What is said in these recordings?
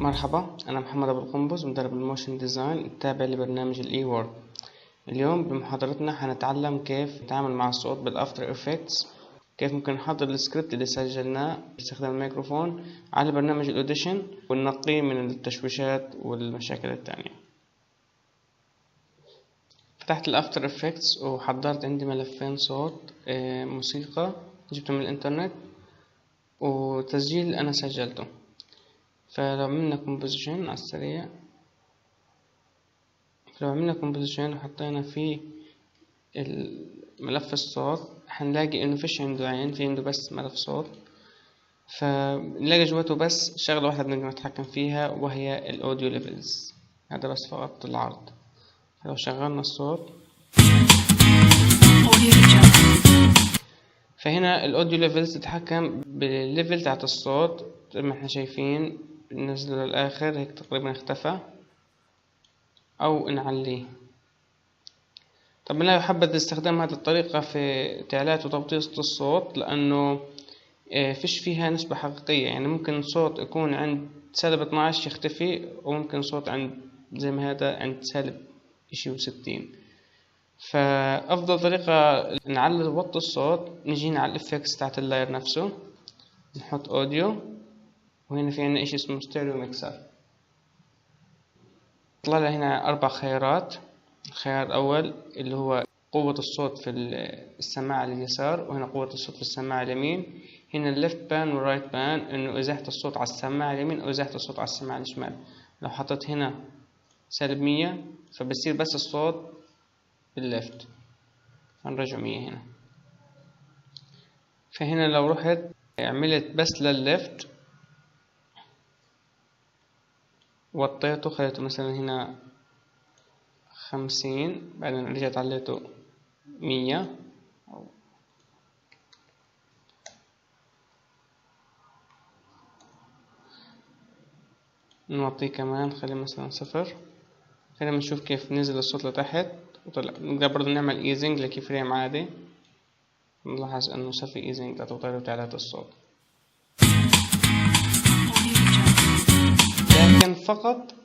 مرحبا، أنا محمد أبو القنبز، مدرب الموشن ديزاين التابع لبرنامج الإي وورد. اليوم بمحاضرتنا حنتعلم كيف نتعامل مع الصوت بالأفتر إفكتس، كيف ممكن نحضر السكريبت اللي سجلناه باستخدام الميكروفون على برنامج الأوديشن وننقيه من التشويشات والمشاكل التانية. فتحت الأفتر إفكتس وحضرت عندي ملفين صوت، موسيقى جبته من الإنترنت وتسجيل أنا سجلته. فلو عملنا كومبوزيشن على السريع، وحطينا فيه ملف الصوت، هنلاقي انه فيش عنده عين، في عنده بس ملف صوت. فنلاقي جواته بس شغلة واحدة بنقدر نتحكم فيها وهي الاوديو ليفلز، هذا بس فقط العرض. لو شغلنا الصوت فهنا الاوديو ليفلز تتحكم بالليفل تاعت الصوت زي ما احنا شايفين، ننزله للاخر هيك تقريبا اختفى او نعليه. طبعا لا يحبذ استخدام هذه الطريقة في تعليات وتبطيط الصوت، لأنه فيش فيها نسبة حقيقية. يعني ممكن صوت يكون عند سالب 12 يختفي، وممكن صوت عند زي ما هذا عند سالب 60. فأفضل طريقة نعلي وطي الصوت، نجينا على الإفكتس تاعت اللاير نفسه، نحط أوديو، وهنا في عنا إشي اسمه ستيريو ميكسر. طلع لنا هنا 4 خيارات. الخيار الأول اللي هو قوة الصوت في السماعة اليسار، وهنا قوة الصوت في السماعة اليمين. هنا الليفت بان والرايت بان، إنه إزاحة الصوت على السماعة اليمين أو إزاحة الصوت على السماعة الشمال. لو حطيت هنا سالب 100 فبصير بس الصوت بالليفت، هنرجع 100 هنا. فهنا لو رحت عملت بس للليفت وطيته، خليته مثلا هنا 50، بعدين رجعت عليته 100، نوطيه كمان خليه مثلا 0. خلينا نشوف كيف نزل الصوت لتحت وطلع. نقدر برضه نعمل ايزنج لكي فريم عادي، نلاحظ انه صار في ايزنج لتغيير وتعليقات الصوت، لكن فقط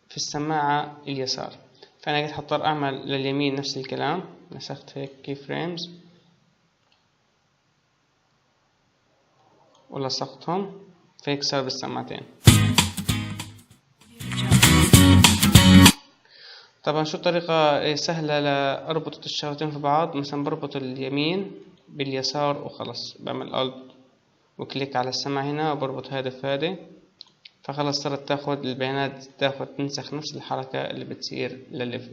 في السماعة اليسار. فأنا قد هضطر أعمل لليمين نفس الكلام، نسخت هيك كي فريمز ولصقتهم، فهيك صار بالسماعتين. طبعا شو طريقة سهلة لأربط الشغلتين في بعض. مثلا بربط اليمين باليسار وخلص، بعمل ألت وكليك على السماعة هنا وبربط هذا في هذا، فخلص صارت تاخد البيانات، تنسخ نفس الحركة اللي بتصير للليفل.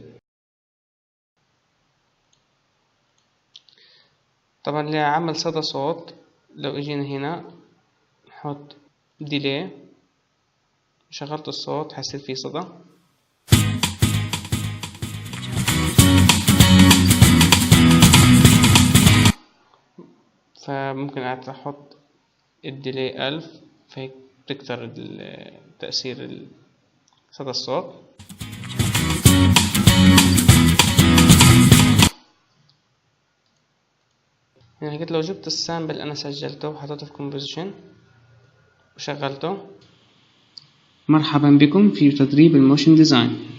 طبعا لعمل صدى صوت، لو اجينا هنا نحط ديلي، شغلت الصوت حيصير فيه صدى. فممكن احط الديلي 1000، فهيك تكتر تأثير صدى الصوت. يعني قلت لو جبت السامبل أنا سجلته وحطيته في كومبوزيشن وشغلته. مرحبا بكم في تدريب الموشن ديزاين.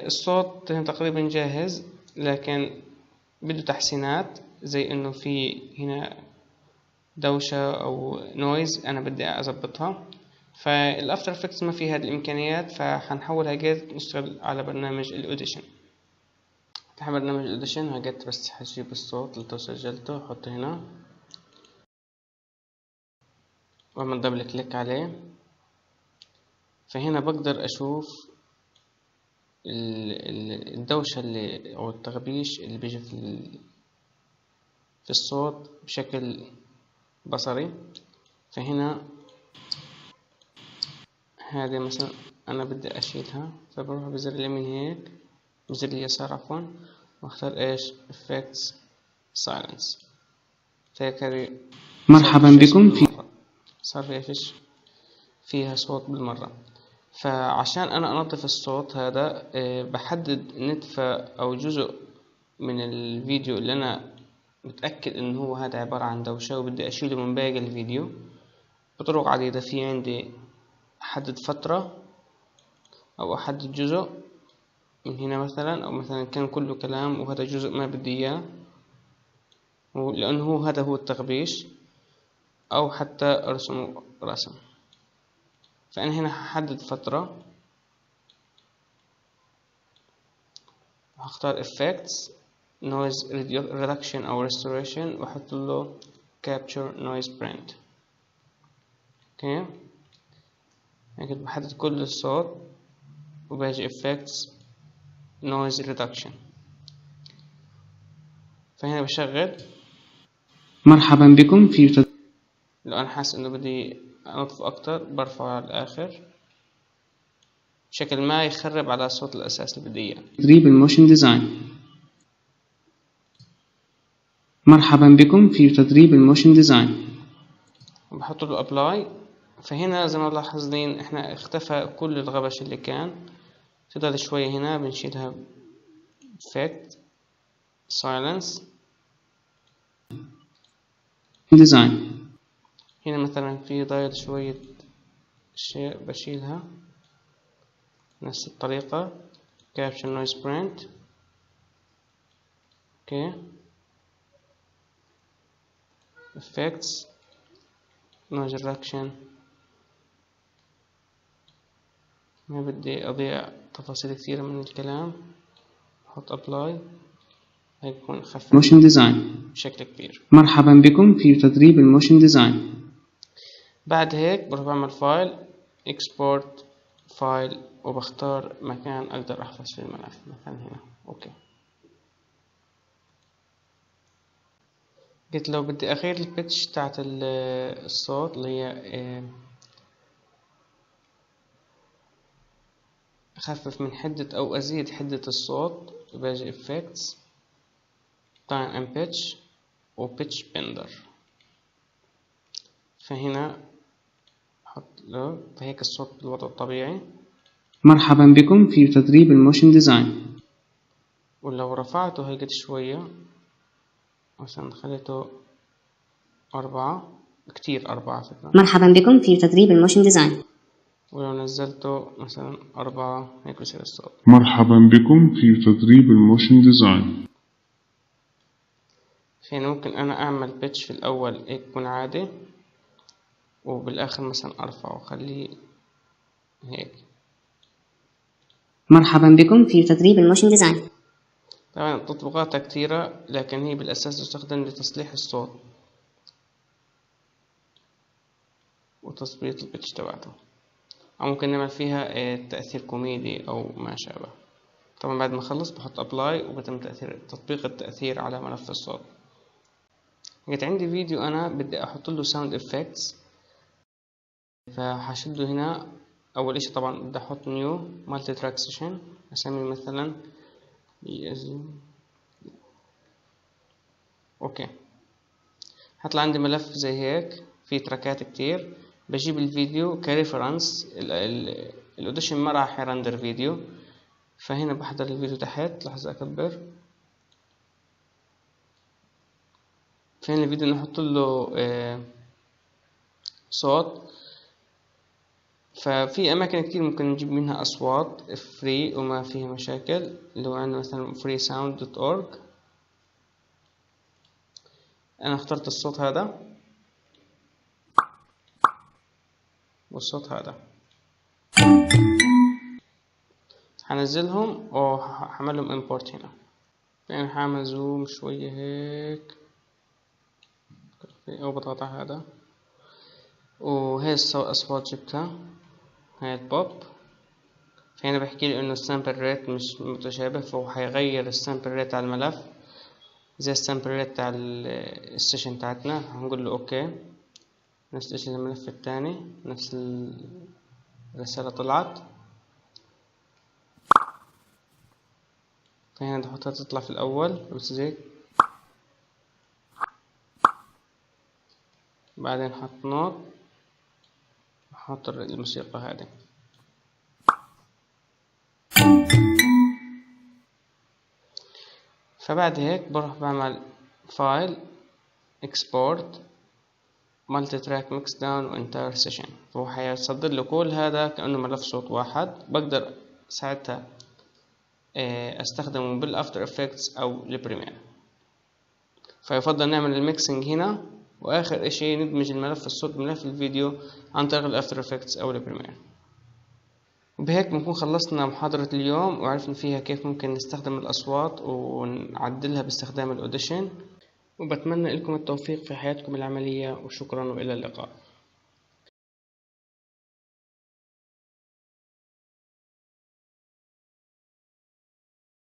الصوت تقريبا جاهز، لكن بده تحسينات، زي انه في هنا دوشة او نويز انا بدي اضبطها. فالافتر افكتس ما في هذه الامكانيات، فحنحولها جيت نشتغل على برنامج الاوديشن. فتح برنامج الاوديشن، هجيت بس هجيب الصوت اللي سجلته احطه هنا واعمل دبل كليك عليه. فهنا بقدر اشوف الدوشة اللي او التغبيش اللي بيجي في الصوت بشكل بصري. فهنا هذه مثلا انا بدي اشيلها، فبروح بزر اليمين هيك، بزر اليسار عفوا، واختار ايش effects silence. فهيك هذه مرحبا بكم صار فيها فيش فيها صوت بالمرة. فعشان انا انظف الصوت هذا بحدد نتفة او جزء من الفيديو اللي انا متأكد انه هو هذا عبارة عن دوشة وبدي اشيله من باقي الفيديو بطرق عديدة. في عندي أحدد فترة أو أحدد جزء من هنا مثلا، أو مثلا كان كله كلام وهذا جزء ما بدي إياه لأنه هذا هو التغبيش، أو حتى أرسم رسم. فأنا هنا هحدد فترة، وهختار effects noise reduction أو restoration، وأحط له capture noise print. اوكي، هيك بحدد كل الصوت، وباجي effects noise reduction. فهنا بشغل. مرحبا بكم في لو أنا حاسس إنه بدي أنظفه أكتر برفعه على الآخر بشكل ما يخرب على الصوت الأساسي اللي بدي إياه. تدريب الموشن ديزاين. مرحبا بكم في تدريب الموشن ديزاين. بحط له أبلاي. فهنا زي ما ملاحظين إحنا اختفى كل الغبش اللي كان. تضل شوية هنا بنشيلها effect silence ديزاين. هنا مثلا في ضايل شوية أشياء بشيلها نفس الطريقة. capture noise print. اوكي، effects noise reduction. ما بدي أضيع تفاصيل كثيرة من الكلام. أحط apply هيكون خفف موشن ديزاين بشكل كبير. مرحبا بكم في تدريب الموشن ديزاين. بعد هيك بروح بعمل فايل export فايل، وبختار مكان أقدر أحفظ فيه الملف، مثلا هنا. أوكي، قلت لو بدي أغير البيتش تاعت الصوت اللي هي أخفف من حدة أو أزيد حدة الصوت، باجي effects time and pitch و pitch bender. فهنا أحط له فهيك الصوت بالوضع الطبيعي. مرحبا بكم في تدريب الموشن ديزاين. ولو رفعته هيك شوية، مثلا خليته 4 كتير، 4 فكرة. مرحبا بكم في تدريب الموشن ديزاين. ولو نزلته مثلا 4 هيك بصير الصوت. مرحبا بكم في تدريب الموشن ديزاين. فهنا ممكن أنا أعمل بيتش في الأول هيك يكون عادي، وبالآخر مثلا أرفعه وأخليه هيك. مرحبا بكم في تدريب الموشن ديزاين. طبعا تطبيقاتها كتيرة، لكن هي بالأساس تستخدم لتصليح الصوت وتظبيط البيتش تبعته، أو ممكن نعمل فيها تأثير كوميدي أو ما شابه. طبعا بعد ما أخلص بحط أبلاي، وبتم تطبيق التأثير على ملف الصوت. جت عندي فيديو أنا بدي أحط له ساوند إفكتس، فهشده هنا. أول إشي طبعا بدي أحط نيو مالتي تراك سيشن، أسميه مثلا أوكي. هطلع عندي ملف زي هيك فيه تراكات كتير. بجيب الفيديو كريفرنس، الأوديشن ما راح يرندر فيديو، فهنا بحضر الفيديو تحت. لحظة أكبر. فهنا الفيديو نحط له صوت. ففي أماكن كتير ممكن نجيب منها أصوات فري وما فيها مشاكل، اللي هو عندنا مثلا freesound.org. أنا اخترت الصوت هذا والصوت هذا، هنزلهم وهعملهم import هنا. يعني هعمل زوم شوية هيك، أو بضغط على هذا، وهي الأصوات جبتها. هاي البوب. فهنا بحكي لي إنه السامبل ريت مش متشابه، فهو هيغير السامبل ريت على الملف زي السامبل ريت على السيشن تاعتنا. هنقول له أوكي. نفس الشيء الملف الثاني، نفس الرسالة طلعت. فهنا نحطها تطلع في الأول بس زي. بعدين نحط نوت، نحط الموسيقى هذه. فبعد هيك بروح بعمل فايل export مالتي تراك ميكس داون وانتاير سيشن، فهو حيصدر له كل هذا كأنه ملف صوت واحد. بقدر ساعتها استخدمه بالافتر افكتس او البريمير. فيفضل نعمل الميكسينج هنا، واخر اشي ندمج الملف الصوت بملف الفيديو عن طريق الافتر افكتس او البريمير. وبهيك بنكون خلصنا محاضرة اليوم، وعرفنا فيها كيف ممكن نستخدم الأصوات ونعدلها باستخدام الأوديشن. وبتمنى لكم التوفيق في حياتكم العملية، وشكرا وإلى اللقاء.